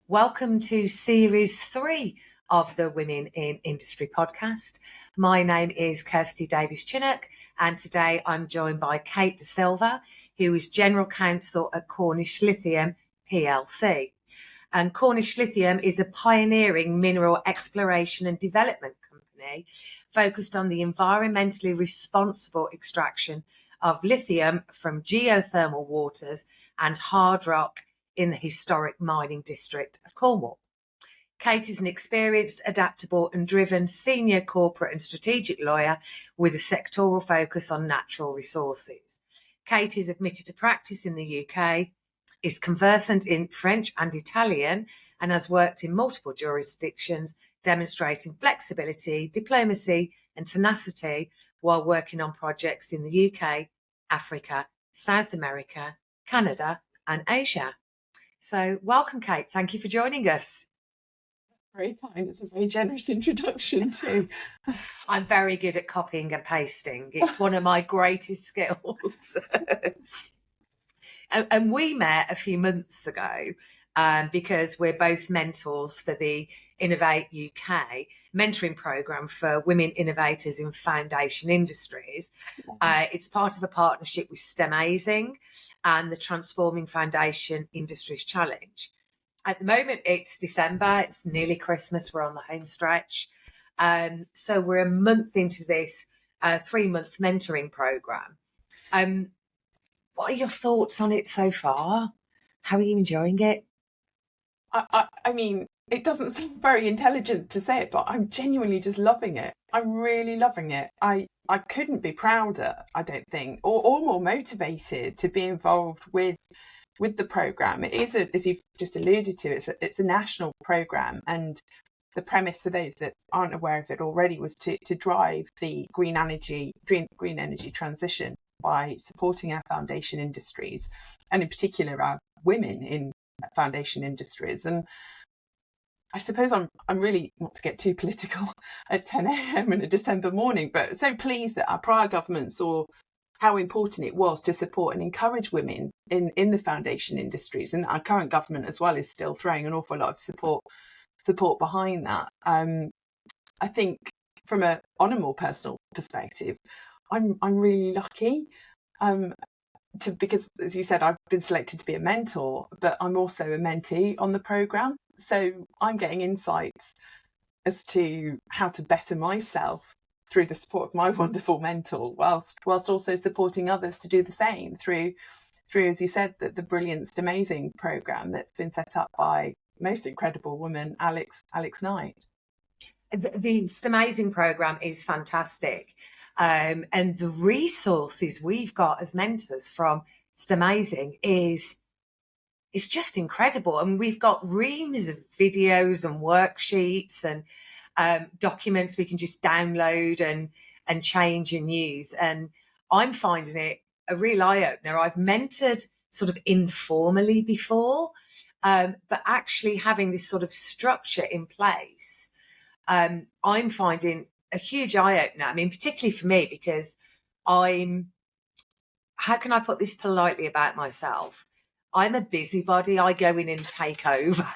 Welcome to Series 3 of the Women in Industry podcast. My name is Kirsty Davies-Chinnock, and today I'm joined by Kate Da Silva, who is General Counsel at Cornish Lithium plc. And Cornish Lithium is a pioneering mineral exploration and development company focused on the environmentally responsible extraction of lithium from geothermal waters and hard rock in the historic mining district of Cornwall. Kate is an experienced, adaptable and driven senior corporate and strategic lawyer with a sectoral focus on natural resources. Kate is admitted to practice in the UK, is conversant in French and Italian, and has worked in multiple jurisdictions, demonstrating flexibility, diplomacy and tenacity while working on projects in the UK, Africa, South America, Canada and Asia. So welcome, Kate. Thank you for joining us. Very kind. It's a very generous introduction too. I'm very good at copying and pasting. It's one of my greatest skills. And we met a few months ago because we're both mentors for the Innovate UK mentoring programme for women innovators in foundation industries. It's part of a partnership with STEMazing and the Transforming Foundation Industries Challenge. At the moment, it's December. It's nearly Christmas. We're on the home stretch. So we're a month into this 3-month mentoring programme. What are your thoughts on it so far? How are you enjoying it? I mean, it doesn't sound very intelligent to say it, but I'm genuinely just loving it. I'm really loving it. I couldn't be prouder, I don't think, or more motivated to be involved with the programme. It is, as you've just alluded to, it's a national programme, and the premise for those that aren't aware of it already was to drive the green energy transition by supporting our foundation industries, and in particular our women in foundation industries. And I suppose I'm really, not to get too political, at 10 a.m. in a December morning, but so pleased that our prior government saw how important it was to support and encourage women in the foundation industries, and our current government as well is still throwing an awful lot of support behind that. I think on a more personal perspective, I'm really lucky because, as you said, I've been selected to be a mentor, but I'm also a mentee on the programme. So I'm getting insights as to how to better myself through the support of my wonderful mentor, whilst also supporting others to do the same through, as you said, the brilliant STEMazing programme that's been set up by most incredible woman, Alex Knight. The STEMazing programme is fantastic. And the resources we've got as mentors from STEMazing is just incredible. And we've got reams of videos and worksheets and documents we can just download and change and use. And I'm finding it a real eye-opener. I've mentored sort of informally before, but actually having this sort of structure in place, I'm finding a huge eye-opener. I mean, particularly for me, because how can I put this politely about myself? I'm a busybody. I go in and take over.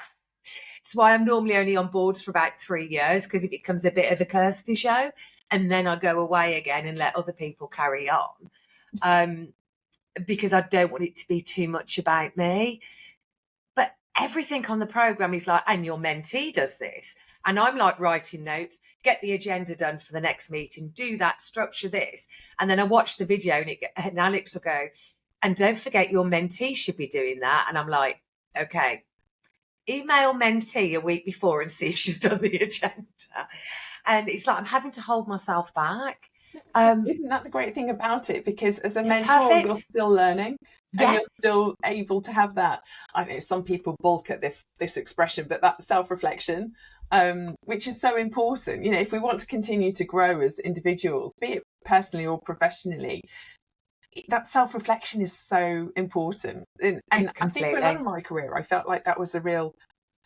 It's why I'm normally only on boards for about 3 years, because it becomes a bit of the Kirsty show. And then I go away again and let other people carry on, because I don't want it to be too much about me. But everything on the programme is like, and your mentee does this. And I'm like writing notes, get the agenda done for the next meeting, do that, structure this. And then I watch the video and Alex will go, and don't forget your mentee should be doing that. And I'm like, okay, email mentee a week before and see if she's done the agenda. And it's like I'm having to hold myself back. Isn't that the great thing about it? Because as a mentor, perfect. You're still learning, and Yeah. you're still able to have that. I know some people balk at this expression, but that self-reflection, which is so important. You know, if we want to continue to grow as individuals, be it personally or professionally, that self-reflection is so important. And I think for a lot of my career, I felt like that was a real,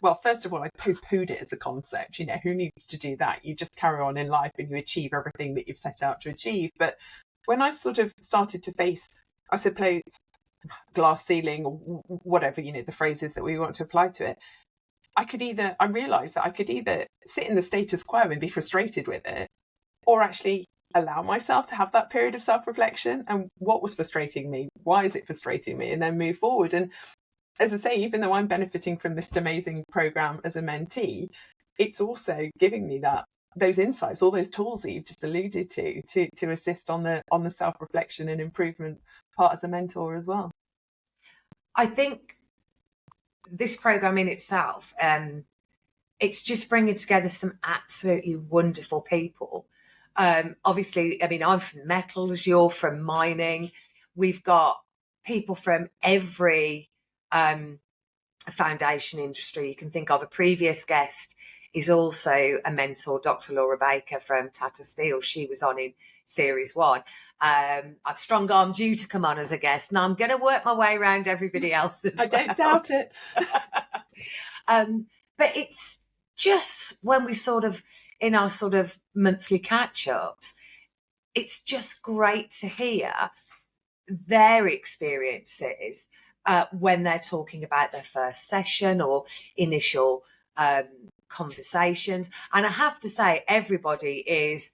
well, first of all, I poo-pooed it as a concept. You know, who needs to do that? You just carry on in life and you achieve everything that you've set out to achieve. But when I sort of started to face, I suppose, glass ceiling or whatever, you know, the phrases that we want to apply to it, I realised that I could either sit in the status quo and be frustrated with it, or actually allow myself to have that period of self-reflection and what was frustrating me, why is it frustrating me, and then move forward. And as I say, even though I'm benefiting from this amazing program as a mentee, it's also giving me those insights, all those tools that you've just alluded to assist on the self-reflection and improvement part as a mentor as well. I think this program in itself, it's just bringing together some absolutely wonderful people. Obviously, I mean, I'm from metals, you're from mining. We've got people from every foundation industry you can think of. A previous guest is also a mentor, Dr. Laura Baker from Tata Steel. She was on in series 1. I've strong-armed you to come on as a guest, and I'm going to work my way around everybody else as I don't doubt it. But it's just when we sort of, in our sort of monthly catch-ups, it's just great to hear their experiences when they're talking about their first session or initial conversations. And I have to say, everybody is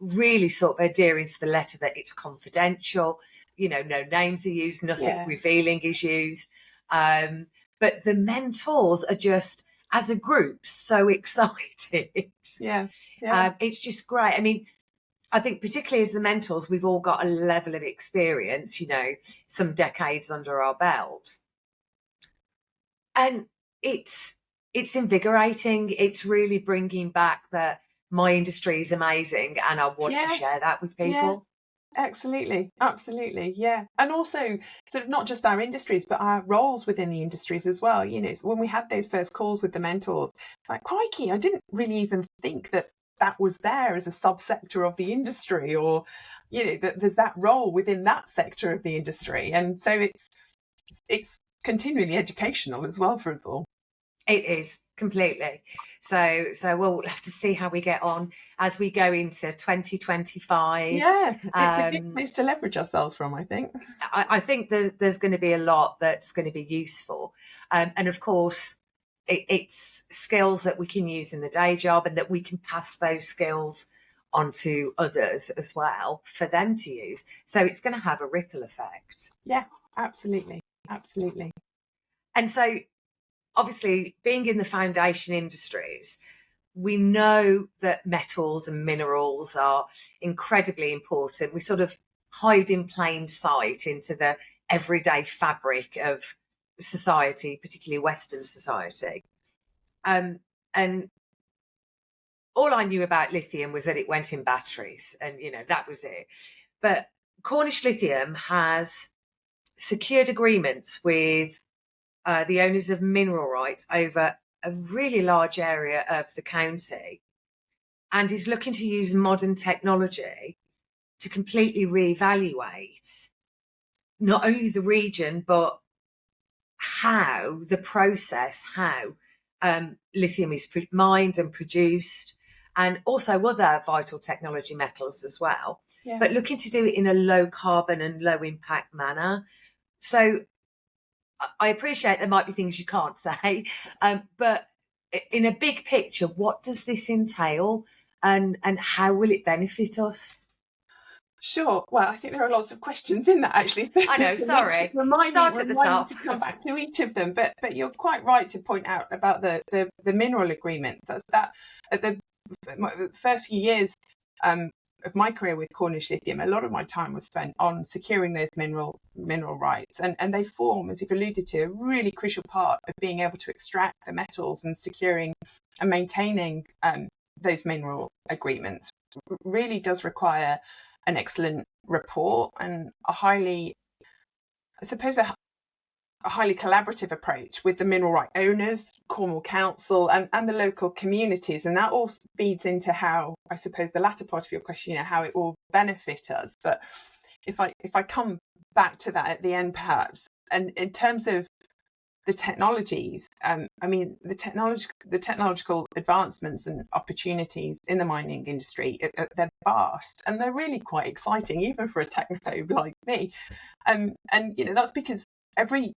really sort of adhering to the letter that it's confidential, no names are used, nothing revealing is used. But the mentors are just, as a group, so excited. It's just great. I mean, I think particularly as the mentors, we've all got a level of experience, some decades under our belts. And it's invigorating. It's really bringing back that my industry is amazing and I want to share that with people. Yeah. Absolutely. Yeah. And also sort of not just our industries, but our roles within the industries as well. So when we had those first calls with the mentors, like, crikey, I didn't really even think that was there as a subsector of the industry, or, that there's that role within that sector of the industry. And so it's continually educational as well for us all. It is completely. So we'll have to see how we get on as we go into 2025. Yeah, it's a good place to leverage ourselves from, I think. I think there's going to be a lot that's going to be useful. And of course, it's skills that we can use in the day job and that we can pass those skills onto others as well for them to use. So it's going to have a ripple effect. Yeah, absolutely. And so, obviously, being in the foundation industries, we know that metals and minerals are incredibly important. We sort of hide in plain sight into the everyday fabric of society, particularly Western society. And all I knew about lithium was that it went in batteries, and, that was it. But Cornish Lithium has secured agreements with the owners of mineral rights over a really large area of the county, and is looking to use modern technology to completely reevaluate not only the region, but how lithium is mined and produced, and also other vital technology metals as well, but looking to do it in a low carbon and low impact manner. So I appreciate there might be things you can't say, but in a big picture, what does this entail and how will it benefit us? Sure. Well, I think there are lots of questions in that, actually. So I know, sorry. Start at the top. To come back to each of them, but you're quite right to point out about the mineral agreements. That's that at the first few years of my career with Cornish Lithium, a lot of my time was spent on securing those mineral rights, and they form, as you've alluded to, a really crucial part of being able to extract the metals, and securing and maintaining those mineral agreements really does require an excellent rapport and a highly collaborative approach with the mineral right owners, Cornwall Council, and the local communities. And that all feeds into how, I suppose, the latter part of your question, how it will benefit us. But if I come back to that at the end, perhaps, and in terms of the technologies, the technological advancements and opportunities in the mining industry, they're vast and they're really quite exciting, even for a technophobe like me. And that's because every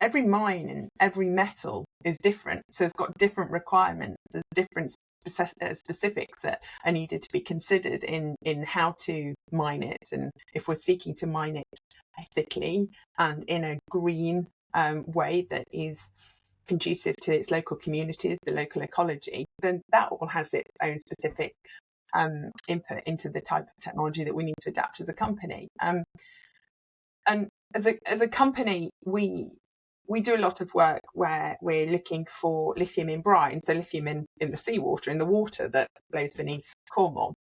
every mine and every metal is different, so it's got different requirements. There's different specifics that are needed to be considered in how to mine it, and if we're seeking to mine it ethically and in a green way that is conducive to its local communities, the local ecology, then that all has its own specific input into the type of technology that we need to adapt as a company. And as a company, we do a lot of work where we're looking for lithium in brine, so lithium in the seawater, in the water that flows beneath Cornwall.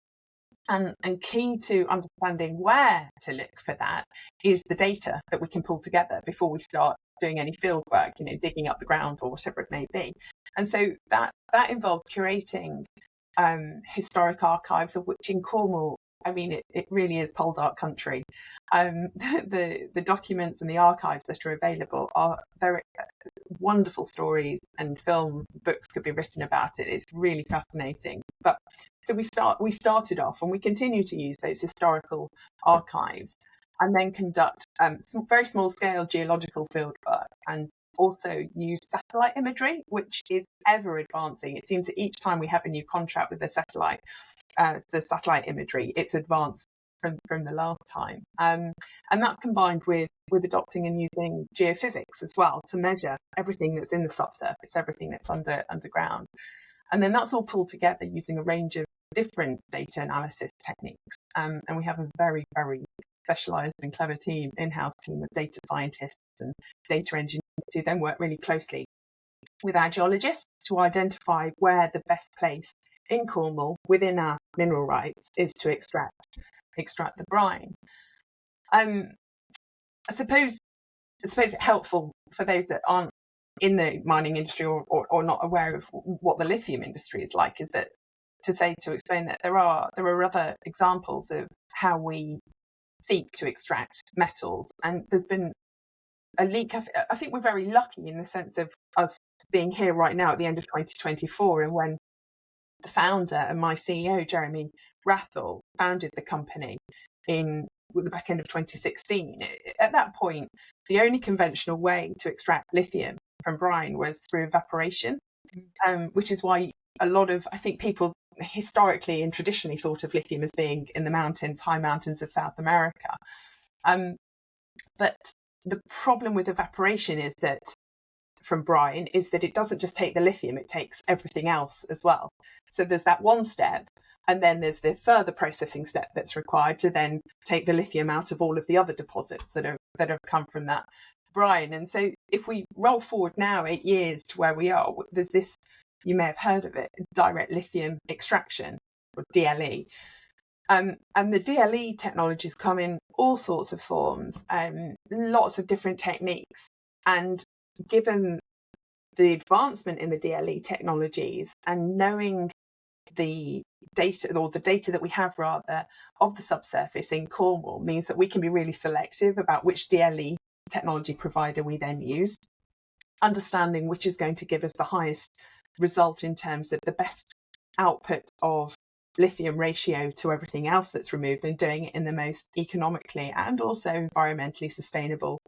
And key to understanding where to look for that is the data that we can pull together before we start doing any field work, digging up the ground or whatever it may be. And so that involves curating historic archives, of which in Cornwall, I mean, it really is poldark country. The documents and the archives that are available are very wonderful stories, and films, books could be written about it. It's really fascinating. But so we started off, and we continue to use those historical archives, and then conduct some very small scale geological field work, and also use satellite imagery, which is ever advancing. It seems that each time we have a new contract with the satellite imagery, it's advanced from the last time. And that's combined with adopting and using geophysics as well to measure everything that's in the subsurface, everything that's underground. And then that's all pulled together using a range of different data analysis techniques. And we have a very, very specialised and clever in-house team of data scientists and data engineers who then work really closely with our geologists to identify where the best place in Cornwall within our mineral rights is to extract the brine. I suppose it's helpful for those that aren't in the mining industry or not aware of what the lithium industry is like, is that to explain that there are other examples of how we seek to extract metals, and there's been a leak. I think we're very lucky in the sense of us being here right now at the end of 2024, and when the founder and my CEO, Jeremy Rathall, founded the company in the back end of 2016. At that point, the only conventional way to extract lithium from brine was through evaporation, which is why a lot of, I think, people historically and traditionally thought of lithium as being in the high mountains of South America. But the problem with evaporation is that from brine is that it doesn't just take the lithium, it takes everything else as well. So there's that one step, and then there's the further processing step that's required to then take the lithium out of all of the other deposits that have come from that brine. And so if we roll forward now 8 years to where we are, there's this, you may have heard of it, direct lithium extraction, or DLE. And the DLE technologies come in all sorts of forms, lots of different techniques. And given the advancement in the DLE technologies and knowing the data, or the data that we have rather, of the subsurface in Cornwall, means that we can be really selective about which DLE technology provider we then use, understanding which is going to give us the highest result in terms of the best output of lithium ratio to everything else that's removed, and doing it in the most economically and also environmentally sustainable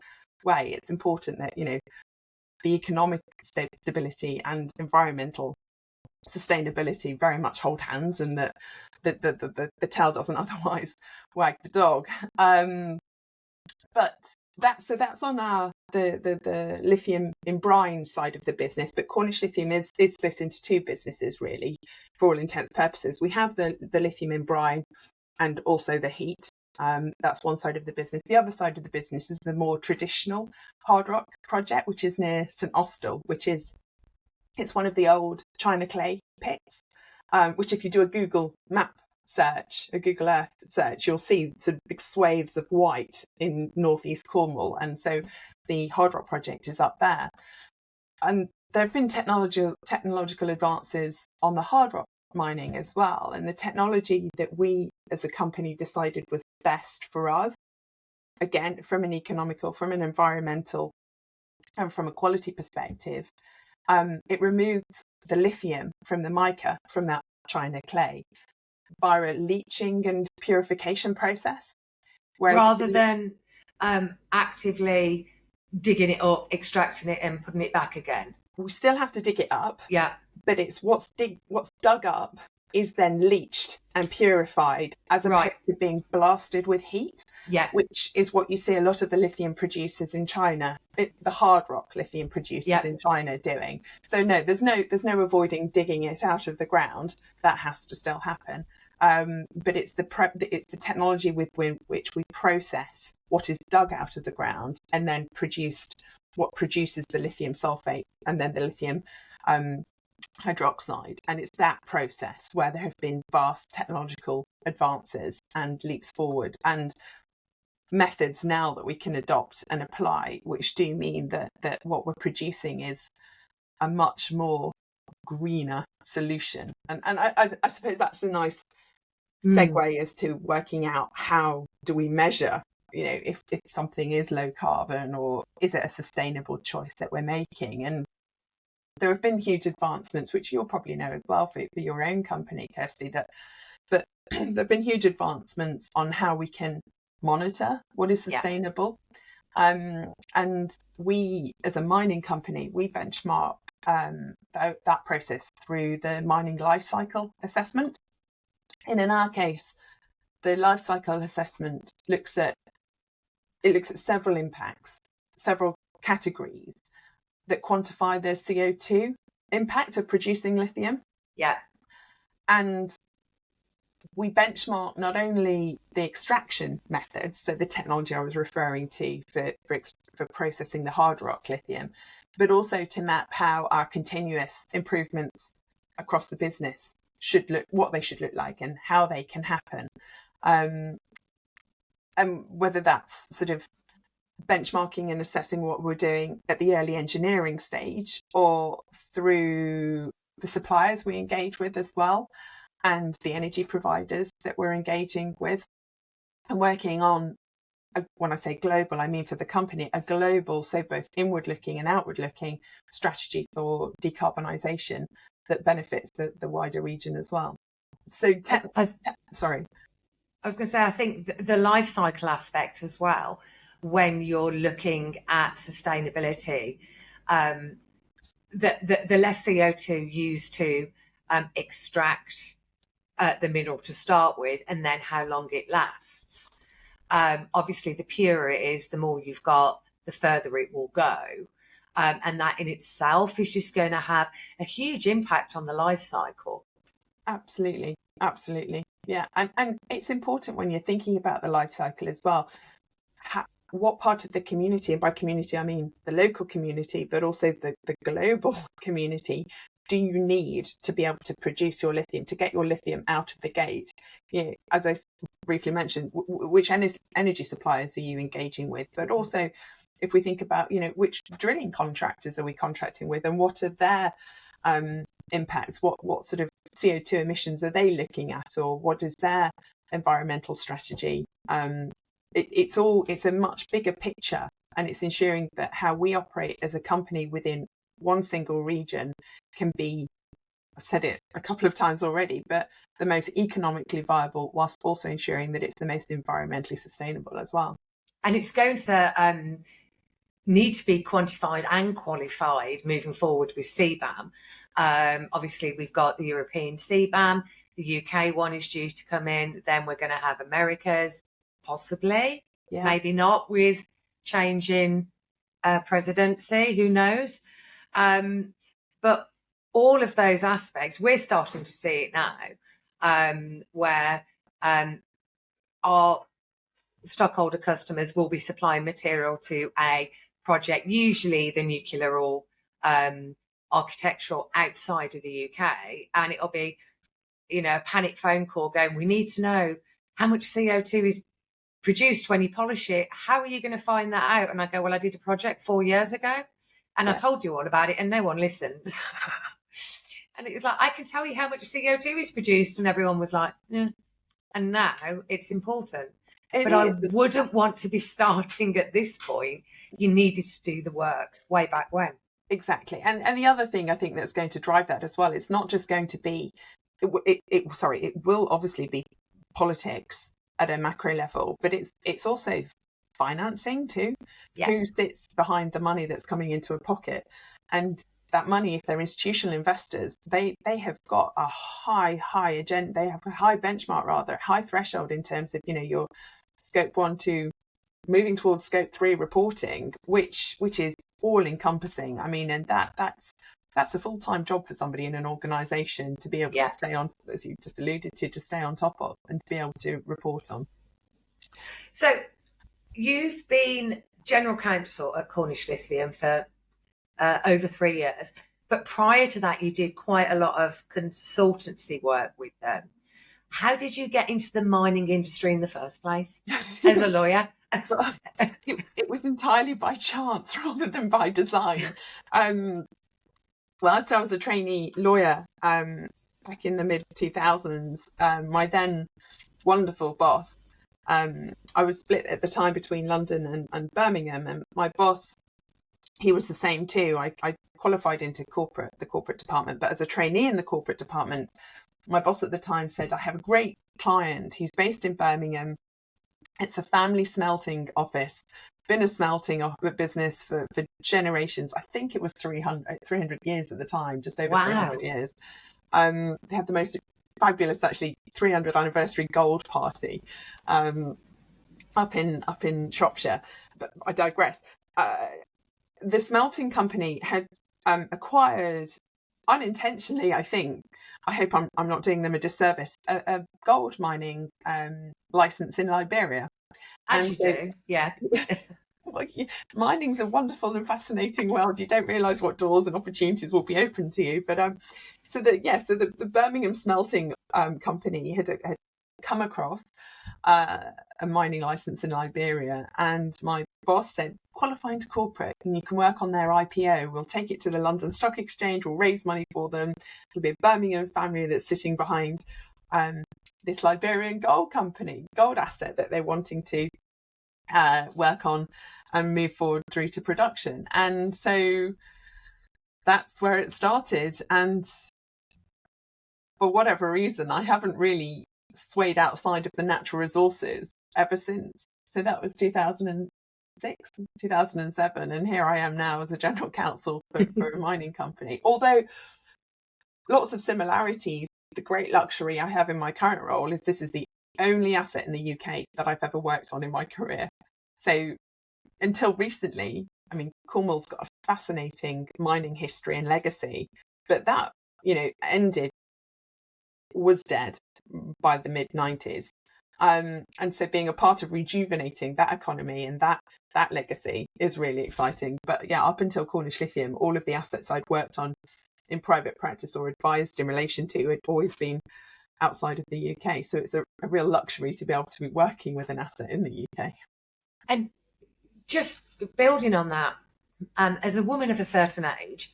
way. It's important that, the economic stability and environmental sustainability very much hold hands, and that the tail doesn't otherwise wag the dog. But that's on the lithium in brine side of the business. But Cornish Lithium is split into two businesses, really, for all intents and purposes. We have the lithium in brine and also the heat. That's one side of the business. The other side of the business is the more traditional hard rock project, which is near St Austell, it's one of the old China clay pits, which if you do a Google map search, a Google Earth search, you'll see sort of big swathes of white in northeast Cornwall. And so the hard rock project is up there. And there have been technological advances on the hard rock mining as well. And the technology that we as a company decided was best for us, again, from an economical, from an environmental, and from a quality perspective, it removes the lithium from the mica, from that China clay, via a leaching and purification process. Rather than actively digging it up, extracting it and putting it back again. We still have to dig it up, Yeah. but it's what's dug up is then leached and purified as opposed to being blasted with heat, which is what you see a lot of the lithium producers in China, the hard rock lithium producers in China doing. So no, there's no avoiding digging it out of the ground. That has to still happen. But it's the technology with which we process what is dug out of the ground and then what produces the lithium sulfate and then the lithium hydroxide. And it's that process where there have been vast technological advances and leaps forward and methods now that we can adopt and apply, which do mean that what we're producing is a much more greener solution. And I suppose that's a nice segue as to working out how do we measure, if something is low carbon, or is it a sustainable choice that we're making. And there have been huge advancements, which you'll probably know as well for your own company, Kirsty, but there have been huge advancements on how we can monitor what is sustainable. And we, as a mining company, we benchmark that process through the mining life cycle assessment. And in our case, the life cycle assessment looks at several impacts, several categories that quantify the CO2 impact of producing lithium. Yeah. And we benchmark not only the extraction methods, so the technology I was referring to for processing the hard rock lithium, but also to map how our continuous improvements across the business should look, what they should look like and how they can happen. And whether that's sort of benchmarking and assessing what we're doing at the early engineering stage or through the suppliers we engage with as well, and the energy providers that we're engaging with, and working on, when I say global, I mean for the company, a global, so both inward looking and outward looking strategy for decarbonisation that benefits the wider region as well. So, sorry. I was going to say, I think the life cycle aspect as well, when you're looking at sustainability, the less CO2 used to extract the mineral to start with, and then how long it lasts. Obviously, the purer it is, the more you've got, the further it will go. And that in itself is just going to have a huge impact on the life cycle. Absolutely. Yeah. And it's important when you're thinking about the life cycle as well, what part of the community, and by community I mean the local community, but also the global community, do you need to be able to produce your lithium, to get your lithium out of the gate? As I briefly mentioned, which energy suppliers are you engaging with? But also, if we think about, which drilling contractors are we contracting with, and what are their impacts? What sort of CO2 emissions are they looking at, or what is their environmental strategy? It's a much bigger picture, and it's ensuring that how we operate as a company within one single region can be, I've said it a couple of times already, but the most economically viable, whilst also ensuring that it's the most environmentally sustainable as well. And it's going to need to be quantified and qualified moving forward with CBAM. Obviously, we've got the European CBAM, the UK one is due to come in, then we're going to have America's, possibly, maybe not, with changing presidency, who knows. But all of those aspects, we're starting to see it now, where our stockholder customers will be supplying material to a project, usually the nuclear or architectural outside of the UK, and it'll be, a panic phone call going, we need to know how much CO2 is produced when you polish it. How are you going to find that out? And I go, well, I did a project 4 years ago and I told you all about it and no one listened. And it was like, I can tell you how much CO2 is produced, and everyone was like, yeah. And now it's important. But I wouldn't want to be starting at this point. You needed to do the work way back when. Exactly. And the other thing I think that's going to drive that as well, it's not just going to be, it will obviously be politics at a macro level, but it's also financing too. Yeah. Who sits behind the money that's coming into a pocket? And that money, if they're institutional investors, they have got a high agenda. They have a high benchmark, rather high threshold in terms of, your scope 1, 2, moving towards scope 3 reporting, which is all encompassing. I mean, and that's a full-time job for somebody in an organization to be able to stay on, as you just alluded to stay on top of and to be able to report on. So you've been general counsel at Cornish Lithium for over 3 years, but prior to that you did quite a lot of consultancy work with them. How did you get into the mining industry in the first place as a lawyer? It was entirely by chance rather than by design. Whilst I was a trainee lawyer back in the mid-2000s, my then wonderful boss, I was split at the time between London and Birmingham, and my boss, he was the same too. I qualified into the corporate department, but as a trainee in the corporate department, my boss at the time said, I have a great client. He's based in Birmingham. It's a family smelting office, been a smelting business for generations. I think it was 300 years at the time, just over 300 years. They had the most fabulous, actually, 300th anniversary gold party up in Shropshire. But I digress. The smelting company had acquired, unintentionally, I think, I hope I'm not doing them a disservice, a gold mining license in Liberia. As you do, yeah. Mining's a wonderful and fascinating world. You don't realise what doors and opportunities will be open to you. But so the Birmingham smelting company had come across a mining license in Liberia, and my boss said, qualify into corporate and you can work on their IPO. We'll take it to the London Stock Exchange, we'll raise money for them. It'll be a Birmingham family that's sitting behind this Liberian gold asset that they're wanting to work on and move forward through to production. And so that's where it started. And for whatever reason, I haven't really swayed outside of the natural resources ever since. So that was 2006, 2007, and here I am now as a general counsel for a mining company. Although lots of similarities, the great luxury I have in my current role is this is the only asset in the UK that I've ever worked on in my career. So until recently, I mean, Cornwall's got a fascinating mining history and legacy, but that, was dead by the mid-90s. And so being a part of rejuvenating that economy and that legacy is really exciting. But yeah, up until Cornish Lithium, all of the assets I'd worked on in private practice or advised in relation to had always been outside of the UK. So it's a real luxury to be able to be working with an asset in the UK. And just building on that, as a woman of a certain age,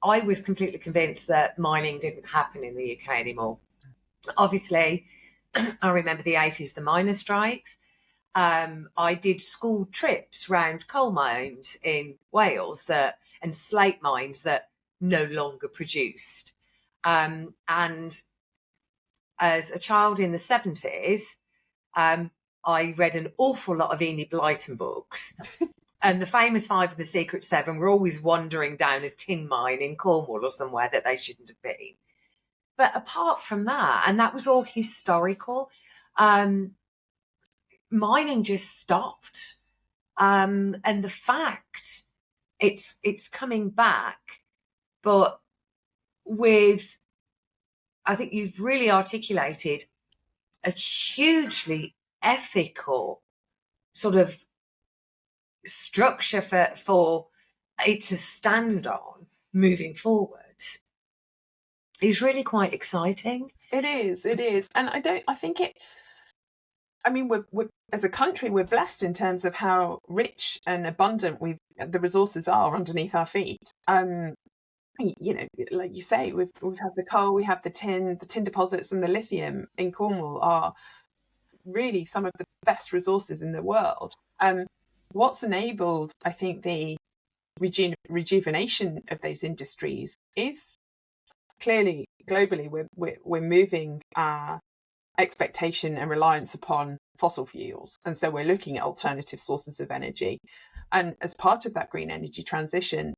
I was completely convinced that mining didn't happen in the UK anymore. Obviously, I remember the 80s, the miners' strikes. I did school trips round coal mines in Wales and slate mines that no longer produced. And as a child in the 70s, I read an awful lot of Enid Blyton books. And the famous 5 and the Secret 7 were always wandering down a tin mine in Cornwall or somewhere that they shouldn't have been. But apart from that, and that was all historical, mining just stopped. And the fact it's coming back, but with, I think you've really articulated a hugely ethical sort of structure for it to stand on moving forwards. Is really quite exciting. It is, and I think it. I mean, we're as a country, we're blessed in terms of how rich and abundant the resources are underneath our feet. Like you say, we've had the coal, we have the tin deposits, and the lithium in Cornwall are really some of the best resources in the world. What's enabled, I think, the rejuvenation of those industries is clearly globally we're moving our expectation and reliance upon fossil fuels. And so we're looking at alternative sources of energy. And as part of that green energy transition,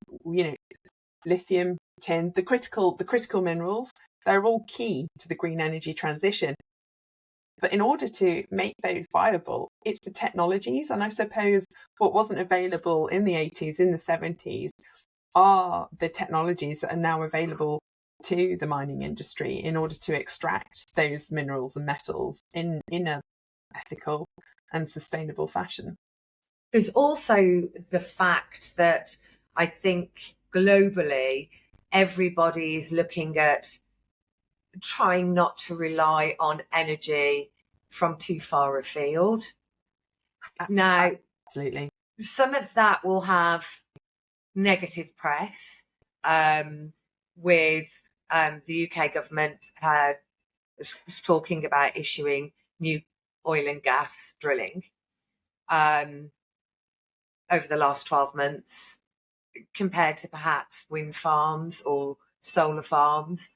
lithium, tin, the critical minerals, they're all key to the green energy transition. But in order to make those viable, it's the technologies. And I suppose what wasn't available in the 80s, in the 70s, are the technologies that are now available to the mining industry in order to extract those minerals and metals in a ethical and sustainable fashion. There's also the fact that I think globally, everybody is looking at trying not to rely on energy from too far afield. Now, absolutely, some of that will have negative press, with the UK government was talking about issuing new oil and gas drilling over the last 12 months compared to perhaps wind farms or solar farms.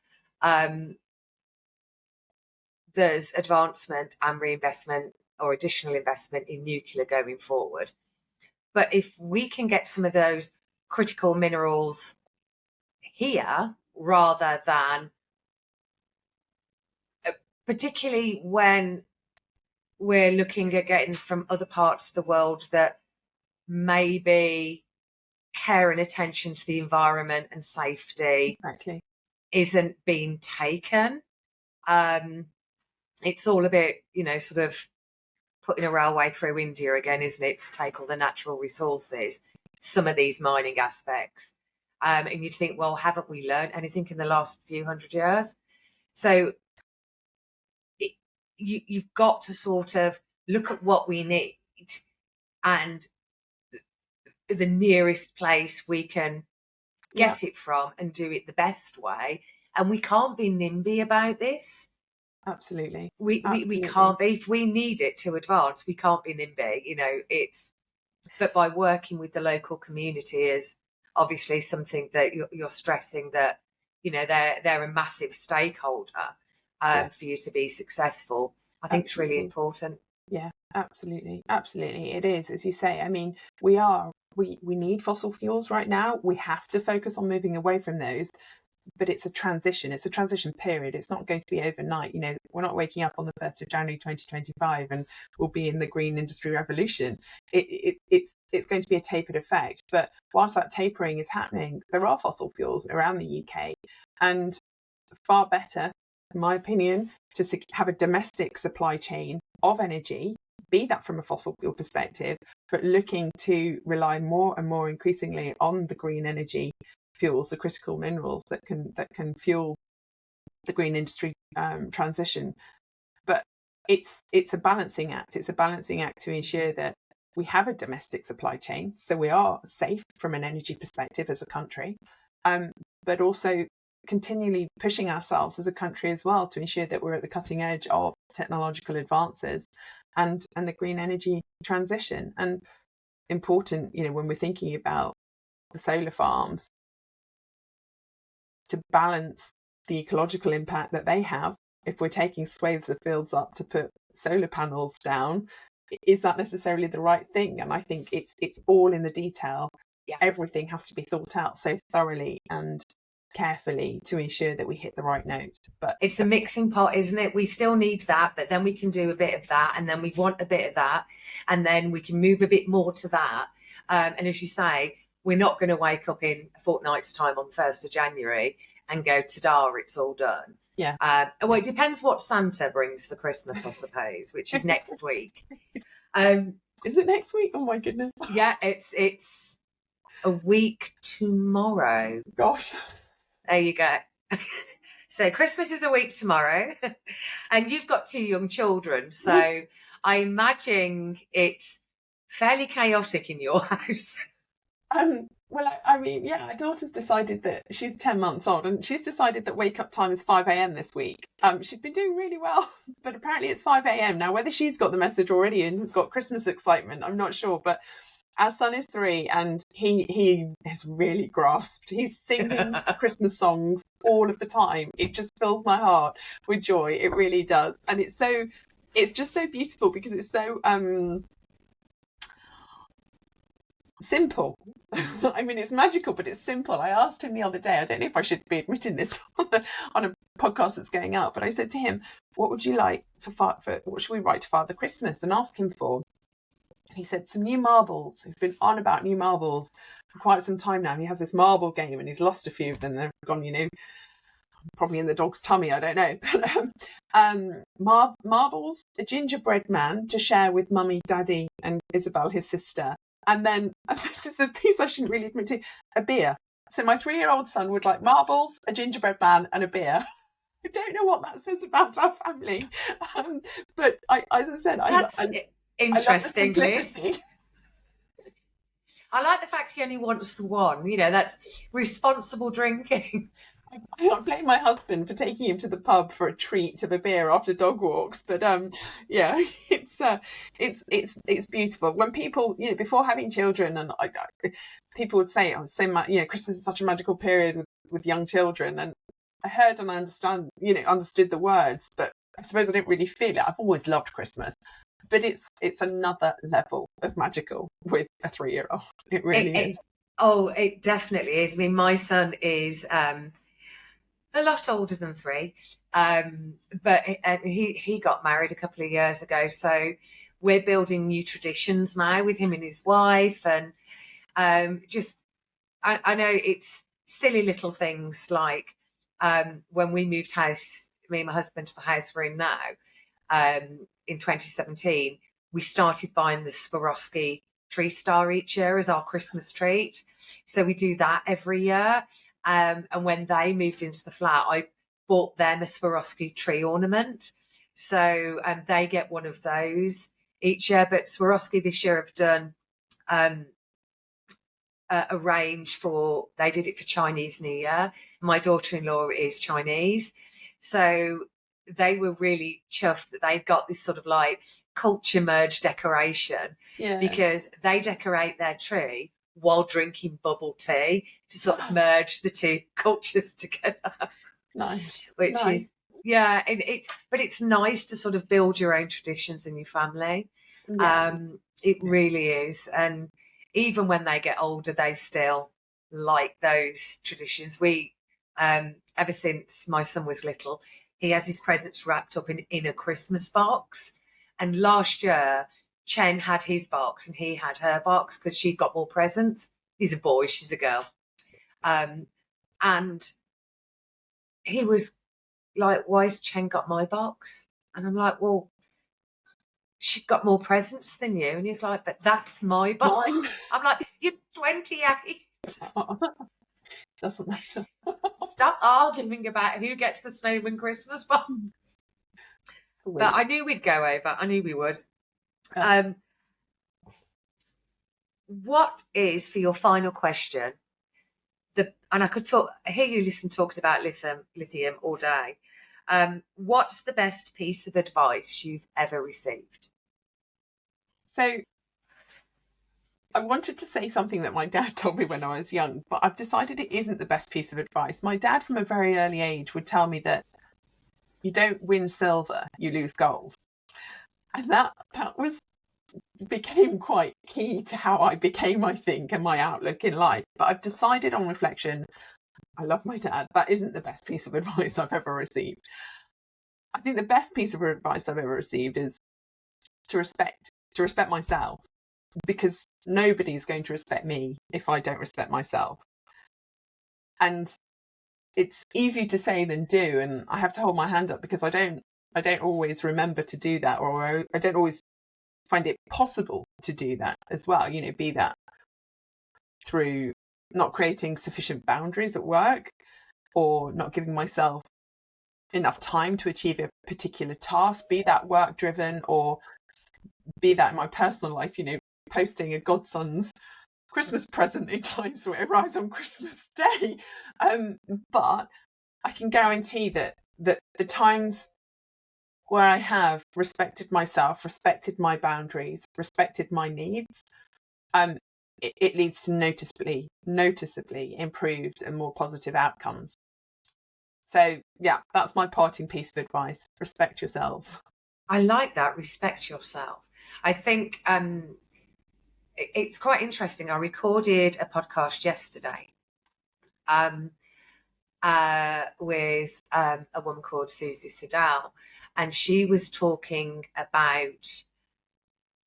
There's advancement and reinvestment or additional investment in nuclear going forward. But if we can get some of those critical minerals here rather than, particularly when we're looking at getting from other parts of the world that maybe care and attention to the environment and safety isn't being taken. It's all a bit, sort of putting a railway through India again, isn't it, to take all the natural resources, some of these mining aspects. And you'd think, well, haven't we learned anything in the last few hundred years? So you've got to sort of look at what we need and the nearest place we can get it from and do it the best way. And we can't be NIMBY about this. Absolutely. We can't be. If we need it to advance, we can't be NIMBY. But by working with the local community is obviously something that you're stressing that, they're a massive stakeholder for you to be successful. I think it's really important. Yeah, absolutely. Absolutely. It is, as you say. I mean, we need fossil fuels right now. We have to focus on moving away from those. But it's a transition. It's a transition period. It's not going to be overnight. We're not waking up on the 1st of January 2025 and we'll be in the green industry revolution. It's going to be a tapered effect. But whilst that tapering is happening, there are fossil fuels around the UK, and far better, in my opinion, to have a domestic supply chain of energy, be that from a fossil fuel perspective, but looking to rely more and more increasingly on the green energy fuels, the critical minerals that can fuel the green industry transition. But it's a balancing act. It's a balancing act to ensure that we have a domestic supply chain, so we are safe from an energy perspective as a country, but also continually pushing ourselves as a country as well to ensure that we're at the cutting edge of technological advances and the green energy transition. And important, when we're thinking about the solar farms, to balance the ecological impact that they have. If we're taking swathes of fields up to put solar panels down, is that necessarily the right thing? And I think it's all in the detail. Yeah. Everything has to be thought out so thoroughly and carefully to ensure that we hit the right note. But it's a mixing pot, isn't it? We still need that, but then we can do a bit of that, and then we want a bit of that, and then we can move a bit more to that. And as you say, we're not going to wake up in a fortnight's time on the 1st of January and go, ta-da, it's all done. Yeah. Well, it depends what Santa brings for Christmas, I suppose, which is next week. Is it next week? Oh my goodness. Yeah, it's a week tomorrow. Gosh. There you go. So Christmas is a week tomorrow, and you've got 2 young children, so I imagine it's fairly chaotic in your house. Well, I mean, yeah, my daughter's decided that she's 10 months old, and she's decided that wake up time is 5 a.m. this week. She's been doing really well, but apparently it's 5 a.m. now. Whether she's got the message already and has got Christmas excitement, I'm not sure. But our son is 3, and he has really grasped. He's singing Christmas songs all of the time. It just fills my heart with joy. It really does, and it's so it's just so beautiful because it's so simple. I mean, it's magical, but it's simple. I asked him the other day, I don't know if I should be admitting this on a podcast that's going out, but I said to him, what would you like for what should we write to Father Christmas and ask him for? And he said, some new marbles. He's been on about new marbles for quite some time now. He has this marble game and he's lost a few of them. They've gone, probably in the dog's tummy, I don't know. But marbles, a gingerbread man to share with Mummy, Daddy and Isabel, his sister. And then, and this is the piece I shouldn't really admit to, a beer. So my 3-year-old son would like marbles, a gingerbread man and a beer. I don't know what that says about our family. But as I said, That's interesting, Liz. I I like the fact he only wants the one. That's responsible drinking. I blame my husband for taking him to the pub for a treat of a beer after dog walks, but yeah, it's beautiful when people, before having children, and people would say, "Oh, Christmas is such a magical period with young children," and I heard and I understood the words, but I suppose I didn't really feel it. I've always loved Christmas, but it's another level of magical with a 3-year-old. It really is. It definitely is. I mean, my son is a lot older than 3, but he got married a couple of years ago, so we're building new traditions now with him and his wife, and I know it's silly little things like when we moved house, me and my husband, to the house we're in now, in 2017, we started buying the Swarovski tree star each year as our Christmas treat. So we do that every year. And when they moved into the flat, I bought them a Swarovski tree ornament. So they get one of those each year. But Swarovski this year have done a range they did it for Chinese New Year. My daughter-in-law is Chinese. So they were really chuffed that they've got this sort of like culture merge decoration, because they decorate their tree while drinking bubble tea to sort of merge the two cultures together. Nice. Is, yeah, and it's nice to sort of build your own traditions in your family. Yeah. It really is. And even when they get older, they still like those traditions. We, ever since my son was little, he has his presents wrapped up in a Christmas box. And last year, Chen had his box and he had her box because she got more presents. He's a boy, she's a girl. And he was like, why has Chen got my box? And I'm like, well, she got more presents than you. And he's like, but that's my box. I'm like, you're 28. Doesn't matter. Stop arguing about who gets the snowman Christmas box. But I knew we'd go over. I knew we would. What is, for your final question, and I could hear you talking about lithium all day. What's the best piece of advice you've ever received? So I wanted to say something that my dad told me when I was young, but I've decided it isn't the best piece of advice. My dad from a very early age would tell me that you don't win silver, you lose gold. And that became quite key to how I became, I think, and my outlook in life. But I've decided on reflection, I love my dad, that isn't the best piece of advice I've ever received. I think the best piece of advice I've ever received is to respect myself, because nobody's going to respect me if I don't respect myself. And it's easier to say than do, and I have to hold my hand up because I don't always remember to do that, or I don't always find it possible to do that as well. Be that through not creating sufficient boundaries at work, or not giving myself enough time to achieve a particular task, be that work driven, or be that in my personal life, posting a godson's Christmas present in time so it arrives on Christmas Day. But I can guarantee that the times where I have respected myself, respected my boundaries, respected my needs, it leads to noticeably improved and more positive outcomes. So yeah, that's my parting piece of advice. Respect yourselves. I like that. Respect yourself. I think it's quite interesting. I recorded a podcast yesterday um, with a woman called Susie Siddall, and she was talking about,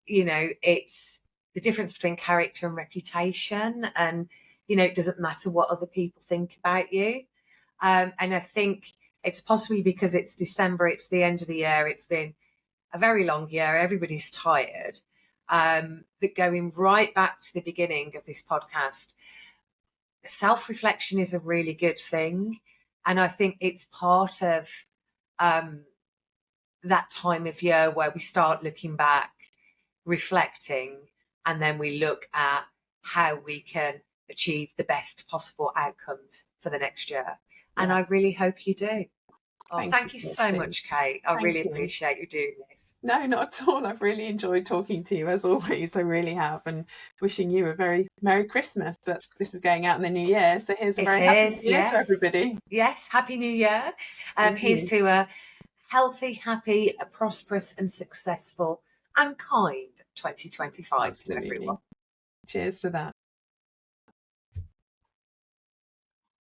it's the difference between character and reputation, and it doesn't matter what other people think about you. And I think it's possibly because it's December, it's the end of the year, it's been a very long year, everybody's tired. But going right back to the beginning of this podcast, self-reflection is a really good thing. And I think it's part of that time of year where we start looking back, reflecting, and then we look at how we can achieve the best possible outcomes for the next year. And I really hope you do. Oh, thank you so much, Kate. I really appreciate you doing this. No, not at all. I've really enjoyed talking to you, as always. I really have. And wishing you a very Merry Christmas. But this is going out in the new year. So here's a very happy new year to everybody. Yes, Happy New Year. Here's to a healthy, happy, a prosperous and successful and kind 2025 to everyone. Cheers to that.